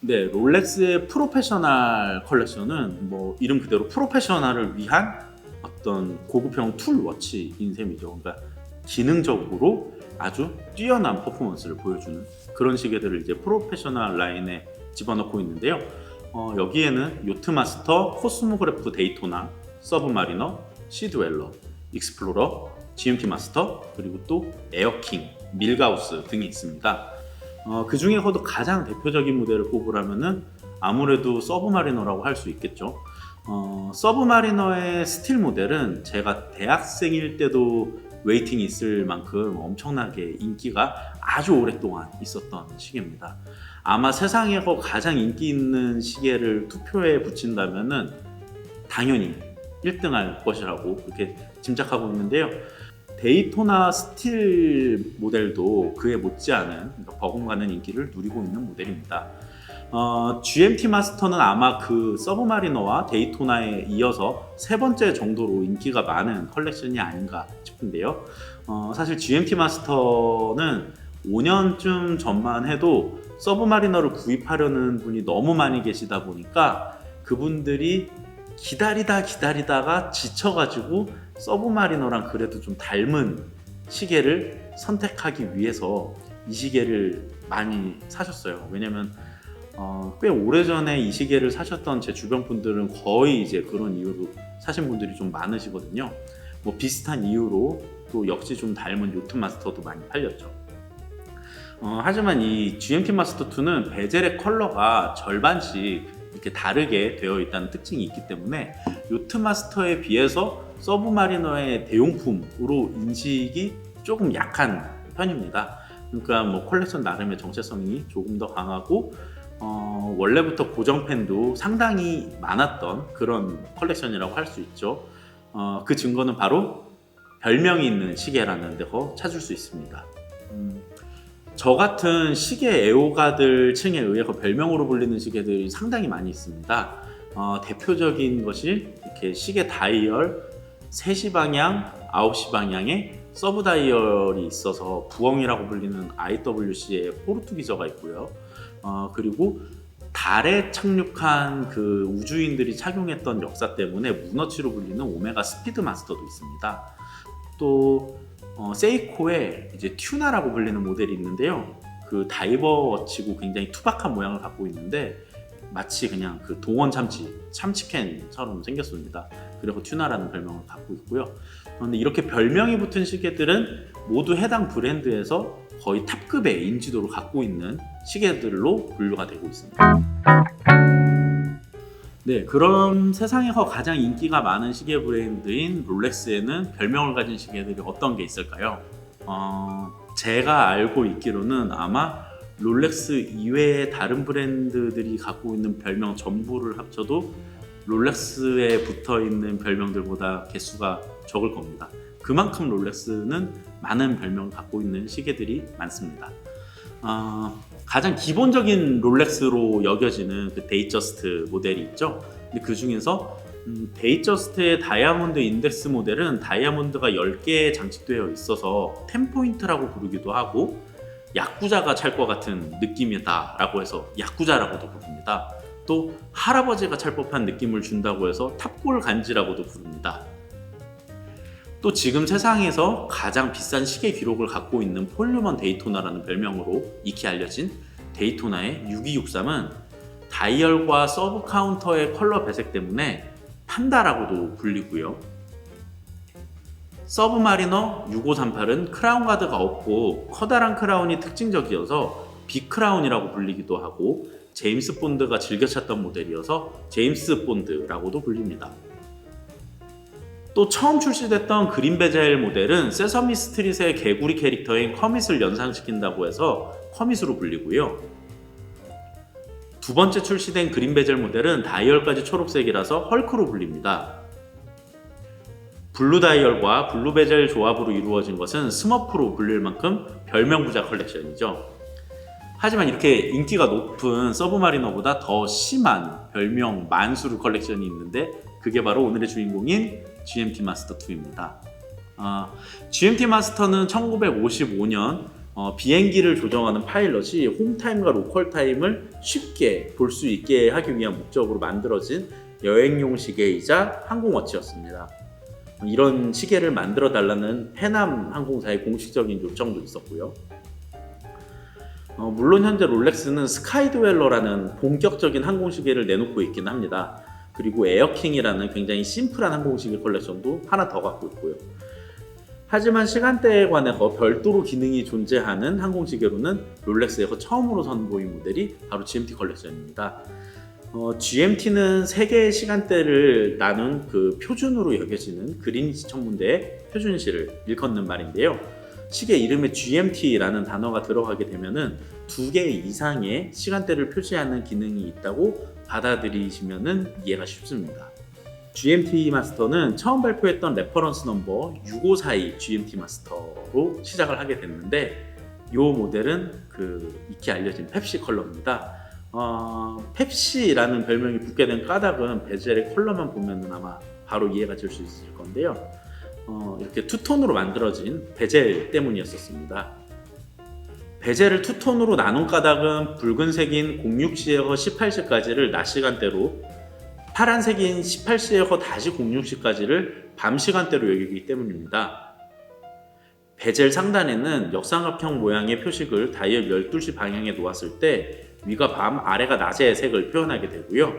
네, 롤렉스의 프로페셔널 컬렉션은 뭐 이름 그대로 프로페셔널을 위한 어떤 고급형 툴 워치인 셈이죠. 그러니까 기능적으로 아주 뛰어난 퍼포먼스를 보여주는 그런 시계들을 이제 프로페셔널 라인에 집어넣고 있는데요. 여기에는 요트마스터, 코스모그래프 데이토나, 서브마리너, 시드웰러, 익스플로러, GMT 마스터, 그리고 또 에어킹, 밀가우스 등이 있습니다. 그 중에서도 가장 대표적인 모델을 꼽으라면은 아무래도 서브마리너라고 할 수 있겠죠. 서브마리너의 스틸 모델은 제가 대학생일 때도 웨이팅이 있을 만큼 엄청나게 인기가 아주 오랫동안 있었던 시계입니다. 아마 세상에서 가장 인기 있는 시계를 투표에 붙인다면은 당연히 1등할 것이라고 그렇게 짐작하고 있는데요. 데이토나 스틸 모델도 그에 못지않은 버금가는 인기를 누리고 있는 모델입니다. GMT 마스터는 아마 그 서브마리너와 데이토나에 이어서 세 번째 정도로 인기가 많은 컬렉션이 아닌가 싶은데요. 사실 GMT 마스터는 5년쯤 전만 해도 서브마리너를 구입하려는 분이 너무 많이 계시다 보니까 그분들이 기다리다가 지쳐가지고 서브마리너랑 그래도 좀 닮은 시계를 선택하기 위해서 이 시계를 많이 사셨어요. 왜냐면 꽤 오래전에 이 시계를 사셨던 제 주변 분들은 거의 이제 그런 이유로 사신 분들이 좀 많으시거든요. 뭐 비슷한 이유로 또 역시 좀 닮은 요트 마스터도 많이 팔렸죠. 하지만 이 GMT 마스터 2는 베젤의 컬러가 절반씩 이렇게 다르게 되어 있다는 특징이 있기 때문에 요트 마스터에 비해서 서브마리너의 대용품으로 인식이 조금 약한 편입니다. 그러니까 뭐 컬렉션 나름의 정체성이 조금 더 강하고 원래부터 고정팬도 상당히 많았던 그런 컬렉션이라고 할 수 있죠. 그 증거는 바로 별명이 있는 시계라는 데서 찾을 수 있습니다. 저 같은 시계 애호가들 층에 의해서 별명으로 불리는 시계들이 상당히 많이 있습니다. 대표적인 것이 이렇게 시계 다이얼 3시 방향, 9시 방향에 서브 다이얼이 있어서 부엉이라고 불리는 IWC의 포르투기저가 있고요. 그리고 달에 착륙한 그 우주인들이 착용했던 역사 때문에 문어치로 불리는 오메가 스피드 마스터도 있습니다. 또 세이코의 이제 튜나라고 불리는 모델이 있는데요. 그 다이버 워치고 굉장히 투박한 모양을 갖고 있는데 마치 그냥 그 동원 참치캔처럼 생겼습니다. 그래서 튜나라는 별명을 갖고 있고요. 그런데 이렇게 별명이 붙은 시계들은 모두 해당 브랜드에서 거의 탑급의 인지도를 갖고 있는 시계들로 분류가 되고 있습니다. 네, 그럼 세상에서 가장 인기가 많은 시계 브랜드인 롤렉스에는 별명을 가진 시계들이 어떤 게 있을까요? 제가 알고 있기로는 아마 롤렉스 이외의 다른 브랜드들이 갖고 있는 별명 전부를 합쳐도 롤렉스에 붙어있는 별명들보다 개수가 적을 겁니다. 그만큼 롤렉스는 많은 별명을 갖고 있는 시계들이 많습니다. 가장 기본적인 롤렉스로 여겨지는 그 데이저스트 모델이 있죠. 근데 그 중에서 데이저스트의 다이아몬드 인덱스 모델은 다이아몬드가 10개 장식되어 있어서 10포인트라고 부르기도 하고 야쿠자가 찰 것 같은 느낌이다 라고 해서 야쿠자라고도 부릅니다. 또 할아버지가 찰 법한 느낌을 준다고 해서 탑골 간지라고도 부릅니다. 또 지금 세상에서 가장 비싼 시계 기록을 갖고 있는 폴류먼 데이토나라는 별명으로 익히 알려진 데이토나의 6263은 다이얼과 서브 카운터의 컬러 배색 때문에 판다라고도 불리고요. 서브마리너 6538은 크라운 가드가 없고 커다란 크라운이 특징적이어서 빅크라운이라고 불리기도 하고 제임스 본드가 즐겨 찾던 모델이어서 제임스 본드라고도 불립니다. 또 처음 출시됐던 그린 베젤 모델은 세서미 스트릿의 개구리 캐릭터인 커밋을 연상시킨다고 해서 커밋으로 불리고요. 두 번째 출시된 그린 베젤 모델은 다이얼까지 초록색이라서 헐크로 불립니다. 블루 다이얼과 블루 베젤 조합으로 이루어진 것은 스머프로 불릴 만큼 별명 부자 컬렉션이죠. 하지만 이렇게 인기가 높은 서브마리너보다 더 심한 별명 만수르 컬렉션이 있는데 그게 바로 오늘의 주인공인 GMT 마스터 2입니다. GMT 마스터는 1955년 비행기를 조정하는 파일럿이 홈타임과 로컬타임을 쉽게 볼 수 있게 하기 위한 목적으로 만들어진 여행용 시계이자 항공워치였습니다. 이런 시계를 만들어 달라는 페남 항공사의 공식적인 요청도 있었고요. 물론 현재 롤렉스는 스카이드웰러라는 본격적인 항공시계를 내놓고 있긴 합니다. 그리고 에어킹이라는 굉장히 심플한 항공시계 컬렉션도 하나 더 갖고 있고요. 하지만 시간대에 관해서 별도로 기능이 존재하는 항공시계로는 롤렉스에서 처음으로 선보인 모델이 바로 GMT 컬렉션입니다. GMT는 세 개의 시간대를 나눈 그 표준으로 여겨지는 그린위치 천문대의 표준시를 일컫는 말인데요. 시계 이름에 GMT라는 단어가 들어가게 되면은 2개 이상의 시간대를 표시하는 기능이 있다고 받아들이시면은 이해가 쉽습니다. GMT 마스터는 처음 발표했던 레퍼런스 넘버 6542 GMT 마스터로 시작을 하게 됐는데, 이 모델은 익히 알려진 펩시 컬러입니다. 펩시라는 별명이 붙게 된 까닭은 베젤의 컬러만 보면 아마 바로 이해가 될 수 있을 건데요. 이렇게 투톤으로 만들어진 베젤 때문이었습니다. 베젤을 투톤으로 나눈 까닭은 붉은색인 06시에서 18시까지를 낮 시간대로, 파란색인 18시에서 다시 06시까지를 밤 시간대로 여기기 때문입니다. 베젤 상단에는 역삼각형 모양의 표식을 다이얼 12시 방향에 놓았을 때 위가 밤, 아래가 낮의 색을 표현하게 되고요.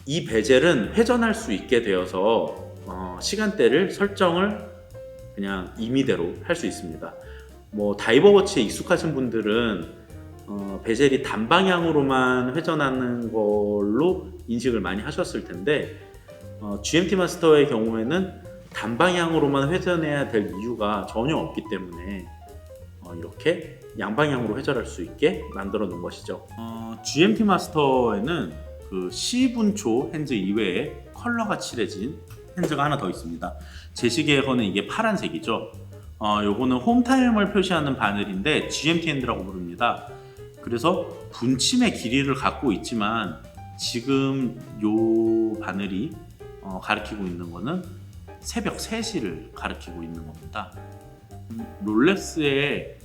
이 베젤은 회전할 수 있게 되어서 시간대를 설정을 그냥 임의대로 할 수 있습니다. 다이버워치에 익숙하신 분들은 베젤이 단방향으로만 회전하는 걸로 인식을 많이 하셨을 텐데, GMT 마스터의 경우에는 단방향으로만 회전해야 될 이유가 전혀 없기 때문에 이렇게 양방향으로 회전할 수 있게 만들어 놓은 것이죠. GMT 마스터에는 C분초 핸즈 이외에 컬러가 칠해진 핸즈가 하나 더 있습니다. 제 시계에서는 이게 파란색이죠. 요거는 홈타임을 표시하는 바늘인데 GMT 핸드라고 부릅니다. 그래서 분침의 길이를 갖고 있지만 지금 요 바늘이 가리키고 있는 거는 새벽 3시를 가리키고 있는 겁니다. 롤렉스의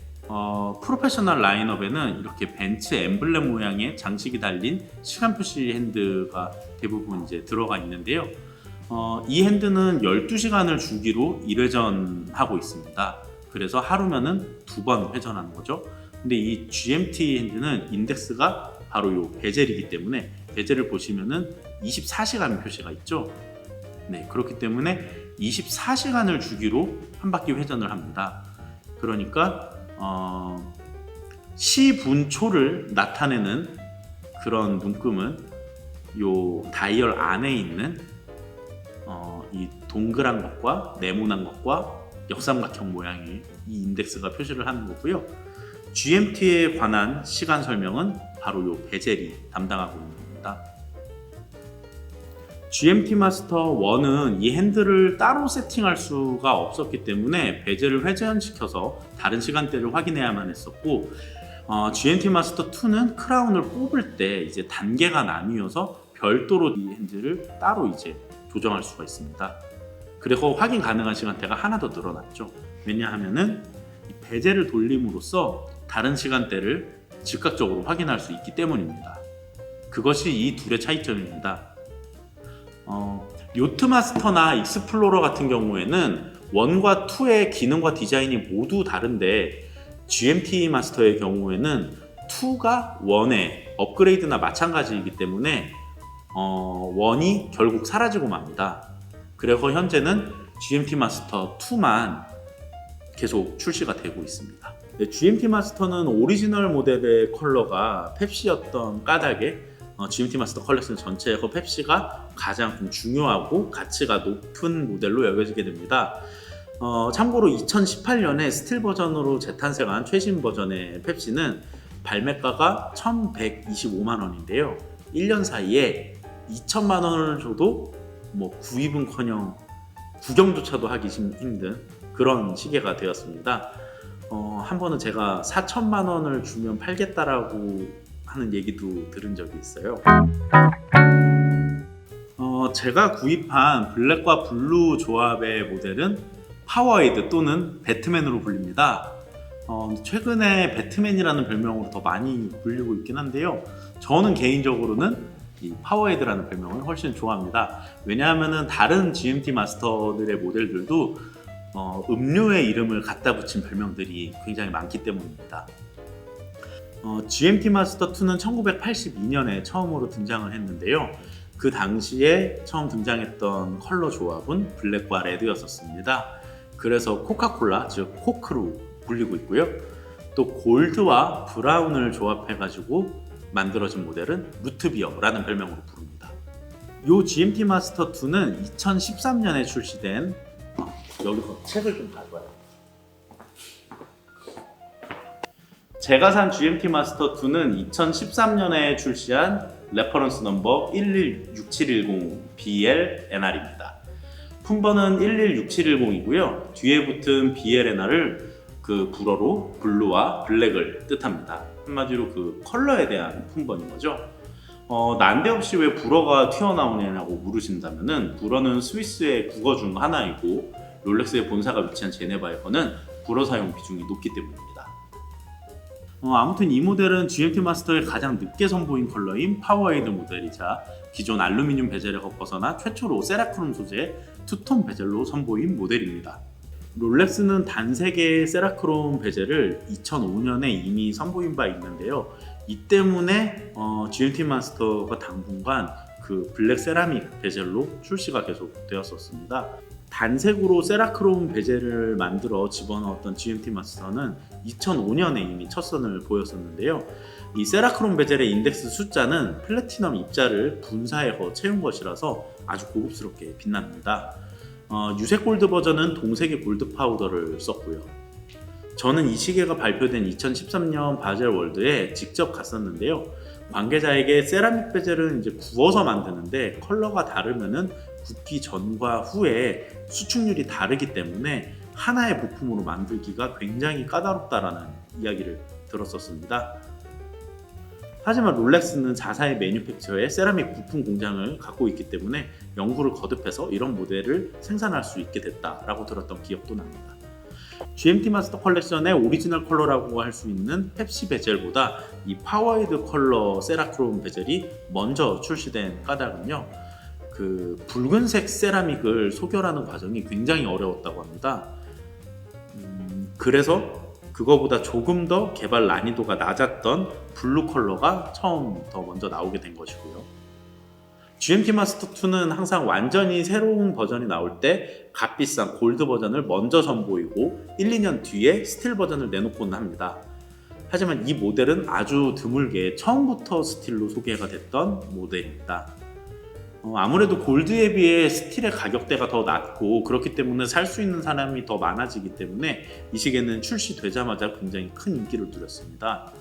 프로페셔널 라인업에는 이렇게 벤츠 엠블렘 모양의 장식이 달린 시간 표시 핸드가 대부분 이제 들어가 있는데요. 이 핸드는 12시간을 주기로 1회전하고 있습니다. 그래서 하루면은 2번 회전하는 거죠. 근데 이 GMT 핸드는 인덱스가 바로 요 베젤이기 때문에, 베젤을 보시면은 24시간 표시가 있죠. 네, 그렇기 때문에 24시간을 주기로 한 바퀴 회전을 합니다. 그러니까 시분초를 나타내는 그런 눈금은 요 다이얼 안에 있는 이 동그란 것과 네모난 것과 역삼각형 모양의 이 인덱스가 표시를 하는 거고요. GMT에 관한 시간 설명은 바로 요 베젤이 담당하고 있는 겁니다. GMT 마스터 1은 이 핸들을 따로 세팅할 수가 없었기 때문에 베젤을 회전시켜서 다른 시간대를 확인해야만 했었고, GMT 마스터 2는 크라운을 뽑을 때 이제 단계가 나뉘어서 별도로 이 핸들을 따로 이제 조정할 수가 있습니다. 그래서 확인 가능한 시간대가 하나 더 늘어났죠. 왜냐하면은 이 베젤을 돌림으로써 다른 시간대를 즉각적으로 확인할 수 있기 때문입니다. 그것이 이 둘의 차이점입니다. 요트 마스터나 익스플로러 같은 경우에는 1과 2의 기능과 디자인이 모두 다른데, GMT 마스터의 경우에는 2가 1의 업그레이드나 마찬가지이기 때문에 1이 결국 사라지고 맙니다. 그래서 현재는 GMT 마스터 2만 계속 출시가 되고 있습니다. 네, GMT 마스터는 오리지널 모델의 컬러가 펩시였던 까닭에 GMT 마스터 컬렉션 전체에서 펩시가 가장 좀 중요하고 가치가 높은 모델로 여겨지게 됩니다. 참고로 2018년에 스틸 버전으로 재탄생한 최신 버전의 펩시는 발매가가 1,125만 원인데요. 1년 사이에 2천만 원을 줘도 구입은커녕 구경조차도 하기 힘든 그런 시계가 되었습니다. 한 번은 제가 4천만 원을 주면 팔겠다라고 하는 얘기도 들은 적이 있어요. 제가 구입한 블랙과 블루 조합의 모델은 파워에이드 또는 배트맨으로 불립니다. 최근에 배트맨이라는 별명으로 더 많이 불리고 있긴 한데요. 저는 개인적으로는 이 파워헤드라는 별명을 훨씬 좋아합니다. 왜냐하면 다른 GMT 마스터들의 모델들도 음료의 이름을 갖다 붙인 별명들이 굉장히 많기 때문입니다. GMT 마스터 2는 1982년에 처음으로 등장을 했는데요. 그 당시에 처음 등장했던 컬러 조합은 블랙과 레드였었습니다. 그래서 코카콜라, 즉 코크로 불리고 있고요. 또 골드와 브라운을 조합해가지고 만들어진 모델은 루트비어라는 별명으로 부릅니다. 이 GMT 마스터 2는 2013년에 출시된 여기서 책을 좀 가져와요. 제가 산 GMT 마스터 2는 2013년에 출시한 레퍼런스 넘버 116710BL-NR입니다. 품번은 116710이고요. 뒤에 붙은 BL-NR을 그 불어로 블루와 블랙을 뜻합니다. 한마디로 그 컬러에 대한 품번인 거죠. 난데없이 왜 불어가 튀어나오냐고 물으신다면은 불어는 스위스의 국어 중 하나이고 롤렉스의 본사가 위치한 제네바에서는 불어 사용 비중이 높기 때문입니다. 아무튼 이 모델은 GMT 마스터의 가장 늦게 선보인 컬러인 파워헤드 모델이자 기존 알루미늄 베젤에서 벗어나 최초로 세라크롬 소재의 투톤 베젤로 선보인 모델입니다. 롤렉스는 단 3개의 세라크롬 베젤을 2005년에 이미 선보인 바 있는데요. 이 때문에 GMT 마스터가 당분간 그 블랙 세라믹 베젤로 출시가 계속 되었었습니다. 단색으로 세라크롬 베젤을 만들어 집어넣었던 GMT 마스터는 2005년에 이미 첫 선을 보였었는데요. 이 세라크롬 베젤의 인덱스 숫자는 플래티넘 입자를 분사해서 채운 것이라서 아주 고급스럽게 빛납니다. 유색 골드 버전은 동색의 골드 파우더를 썼고요. 저는 이 시계가 발표된 2013년 바젤 월드에 직접 갔었는데요. 관계자에게 세라믹 베젤은 이제 구워서 만드는데 컬러가 다르면은 굽기 전과 후에 수축률이 다르기 때문에 하나의 부품으로 만들기가 굉장히 까다롭다라는 이야기를 들었었습니다. 하지만 롤렉스는 자사의 매뉴팩처에 세라믹 부품 공장을 갖고 있기 때문에 연구를 거듭해서 이런 모델을 생산할 수 있게 됐다라고 들었던 기억도 납니다. GMT 마스터 컬렉션의 오리지널 컬러라고 할 수 있는 펩시 베젤보다 이 파워헤드 컬러 세라크롬 베젤이 먼저 출시된 까닭은요. 그 붉은색 세라믹을 소결하는 과정이 굉장히 어려웠다고 합니다. 그래서 그거보다 조금 더 개발 난이도가 낮았던 블루 컬러가 처음 더 먼저 나오게 된 것이고요. GMT 마스터 2는 항상 완전히 새로운 버전이 나올 때 값비싼 골드 버전을 먼저 선보이고 1, 2년 뒤에 스틸 버전을 내놓곤 합니다. 하지만 이 모델은 아주 드물게 처음부터 스틸로 소개가 됐던 모델입니다. 아무래도 골드에 비해 스틸의 가격대가 더 낮고 그렇기 때문에 살 수 있는 사람이 더 많아지기 때문에 이 시계는 출시되자마자 굉장히 큰 인기를 누렸습니다.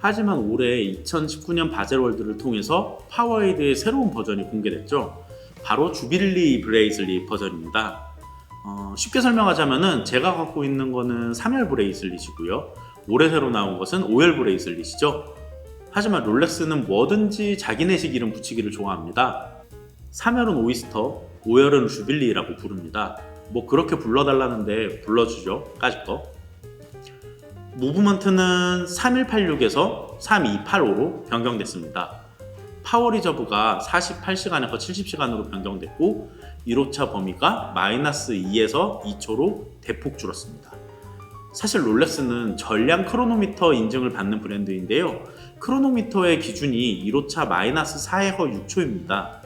하지만 올해 2019년 바젤월드를 통해서 파워헤드의 새로운 버전이 공개됐죠. 바로 주빌리 브레이슬릿 버전입니다. 쉽게 설명하자면 제가 갖고 있는 거는 3열 브레이슬릿이고요. 올해 새로 나온 것은 5열 브레이슬릿이죠. 하지만 롤렉스는 뭐든지 자기네식 이름 붙이기를 좋아합니다. 3열은 오이스터, 5열은 주빌리라고 부릅니다. 뭐 그렇게 불러달라는데 불러주죠. 까짓거. 무브먼트는 3186에서 3285로 변경됐습니다. 파워 리저브가 48시간에서 70시간으로 변경됐고 1호차 범위가 -2에서 2초로 대폭 줄었습니다. 사실 롤렉스는 전량 크로노미터 인증을 받는 브랜드인데요. 크로노미터의 기준이 1호차 -4에서 6초입니다.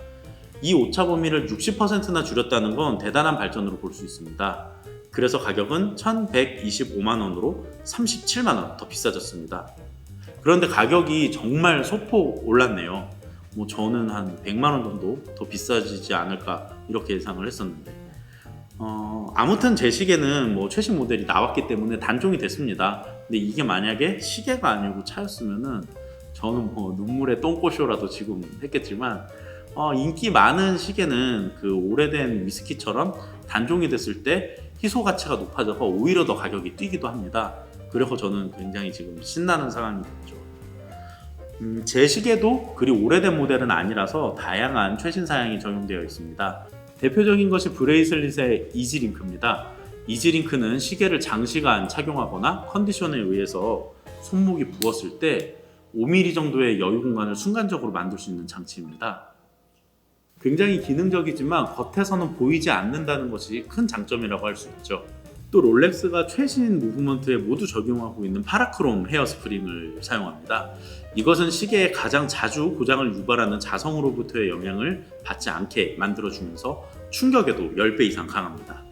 이 오차 범위를 60%나 줄였다는 건 대단한 발전으로 볼 수 있습니다. 그래서 가격은 1125만원으로 37만원 더 비싸졌습니다. 그런데 가격이 정말 소폭 올랐네요. 뭐 저는 한 100만원 정도 더 비싸지지 않을까 이렇게 예상을 했었는데 아무튼 제 시계는 뭐 최신 모델이 나왔기 때문에 단종이 됐습니다. 근데 이게 만약에 시계가 아니고 차였으면은 저는 뭐 눈물의 똥꼬쇼라도 지금 했겠지만 인기 많은 시계는 그 오래된 위스키처럼 단종이 됐을 때 희소 가치가 높아져서 오히려 더 가격이 뛰기도 합니다. 그래서 저는 굉장히 지금 신나는 상황이 됐죠. 제 시계도 그리 오래된 모델은 아니라서 다양한 최신 사양이 적용되어 있습니다. 대표적인 것이 브레이슬릿의 이지링크입니다. 이지링크는 시계를 장시간 착용하거나 컨디션에 의해서 손목이 부었을 때 5mm 정도의 여유 공간을 순간적으로 만들 수 있는 장치입니다. 굉장히 기능적이지만 겉에서는 보이지 않는다는 것이 큰 장점이라고 할 수 있죠. 또 롤렉스가 최신 무브먼트에 모두 적용하고 있는 파라크롬 헤어스프링을 사용합니다. 이것은 시계에 가장 자주 고장을 유발하는 자성으로부터의 영향을 받지 않게 만들어주면서 충격에도 10배 이상 강합니다.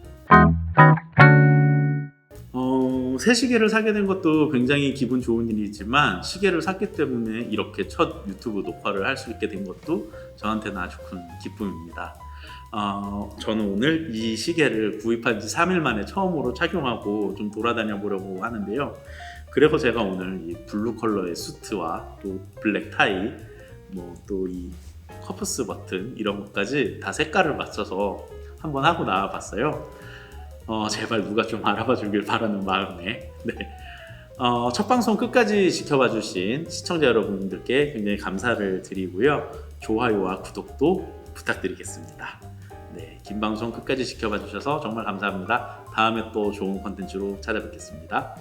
새 시계를 사게 된 것도 굉장히 기분 좋은 일이지만 시계를 샀기 때문에 이렇게 첫 유튜브 녹화를 할 수 있게 된 것도 저한테는 아주 큰 기쁨입니다. 저는 오늘 이 시계를 구입한 지 3일 만에 처음으로 착용하고 좀 돌아다녀 보려고 하는데요. 그래서 제가 오늘 이 블루 컬러의 수트와 또 블랙 타이, 또 이 커프스 버튼 이런 것까지 다 색깔을 맞춰서 한번 하고 나와봤어요. 제발 누가 좀 알아봐 주길 바라는 마음에 첫 방송 끝까지 지켜봐 주신 시청자 여러분들께 굉장히 감사를 드리고요. 좋아요와 구독도 부탁드리겠습니다. 긴 방송 끝까지 지켜봐 주셔서 정말 감사합니다. 다음에 또 좋은 컨텐츠로 찾아뵙겠습니다.